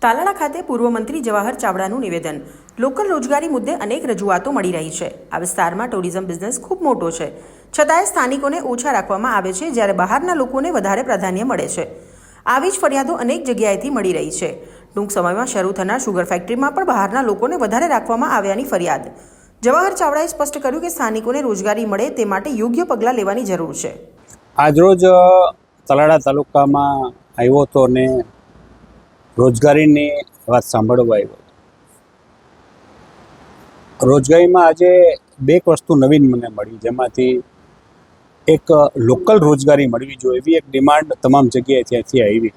તાલાળા ખાતે પૂર્વ મંત્રી જવાહર ચાવડાનું નિવેદન. લોકલ રોજગારી મુદ્દે અનેક રજૂઆતો મળી રહી છે. આ વિસ્તારમાં ટુરિઝમ બિઝનેસ ખૂબ મોટો છે, છતાંય સ્થાનિકોને ઓછા રાખવામાં આવે છે, જ્યારે બહારના લોકોને વધારે પ્રાધાન્ય મળે છે. આવી જ ફરિયાદો અનેક જગ્યાએથી મળી રહી છે. ટૂંક સમયમાં શરૂ થનાર શુગર ફેક્ટરીમાં પણ બહારના લોકોને વધારે રાખવામાં આવ્યાની ફરિયાદ. જવાહર ચાવડાએ સ્પષ્ટ કર્યું કે સ્થાનિકોને રોજગારી મળે તે માટે યોગ્ય પગલાં લેવાની જરૂર છે. આજરોજ તાલાળા તાલુકામાં આવ્યો હતો ને રોજગારીની વાત સાંભળવા આવ્યો. રોજગારીમાં આજે બે વસ્તુ નવીન મને મળી, જેમાંથી એક લોકલ રોજગારી મળવી જોઈએ એવી એક ડિમાન્ડ તમામ જગ્યાએ ત્યાંથી આવી.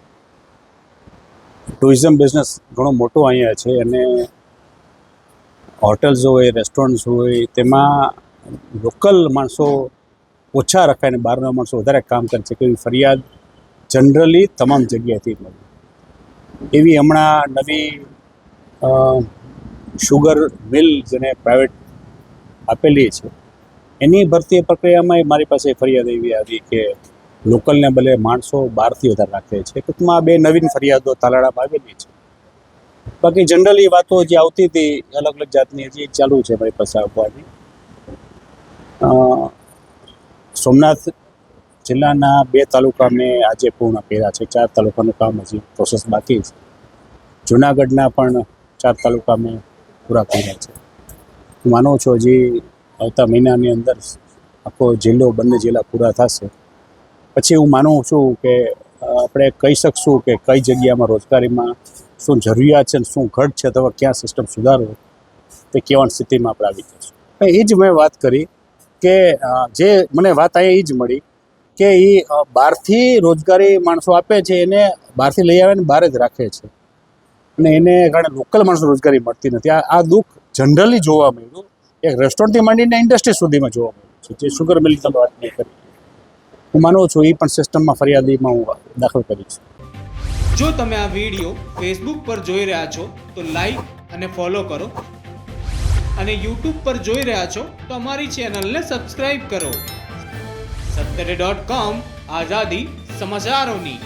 ટુરિઝમ બિઝનેસ ઘણો મોટો અહીંયા છે અને હોટલ્સ હોય, રેસ્ટોરન્ટ્સ હોય, તેમાં લોકલ માણસો ઓછા રખાય અને બહારના માણસો વધારે કામ કરે છે એવી ફરિયાદ જનરલી તમામ જગ્યાએથી મળી. એવી હમણાં નવી શુગર મિલ જેને પ્રાઇવેટ આપેલી છે, એની ભરતી પ્રક્રિયામાં મારી પાસે ફરિયાદ એવી આવી કે લોકલને બદલે માણસો બહારથી વધારે રાખે છે. ટૂંકમાં બે નવીન ફરિયાદો તાલાળામાં આવેલી છે. બાકી જનરલી વાતો જે આવતી હતી અલગ અલગ જાતની હજી ચાલુ છે મારી પાસે આવવાની. સોમનાથ જિલ્લાના 2 તાલુકા મેં આજે પૂર્ણ કર્યા છે. 4 તાલુકાનું કામ હજી પ્રોસેસ બાકી છે. જૂનાગઢના પણ 4 તાલુકા મેં પૂરા કર્યા છે. હું માનું છું હજી આવતા મહિનાની અંદર આખો જિલ્લો, બંને જિલ્લા પૂરા થશે પછી હું માનું છું કે આપણે કહી શકશું કે કઈ જગ્યામાં રોજગારીમાં શું જરૂરિયાત છે, શું ઘટ છે, તો ક્યાં સિસ્ટમ સુધારવો તે કહેવાની સ્થિતિમાં આપણે આવી જઈશું. એ જ મેં વાત કરી કે જે મને વાત અહીંયા એ જ મળી કે એ બહારથી રોજગારી માણસો આપે છે, એને બહારથી લઈ આવે ને બહાર જ રાખે છે અને એને કારણે લોકલ માણસો રોજગારી મળતી નથી. આ દુઃખ જનરલી જોવા મળ્યું. એક રેસ્ટોરન્ટથી માંડીને ઇન્ડસ્ટ્રી સુધીમાં જોવા મળ્યું છે. જે શુગર મિલની તમે વાત નહીં કરી, હું માનું છું એ પણ સિસ્ટમમાં ફરિયાદીમાં હું દાખલ કરીશ. જો તમે આ વિડીયો ફેસબુક પર જોઈ રહ્યા છો તો લાઈક અને ફોલો કરો, અને યુટ્યુબ પર જોઈ રહ્યા છો તો અમારી ચેનલને સબસ્ક્રાઇબ કરો. સત્તરે.com, આઝાદી સમાચારોની.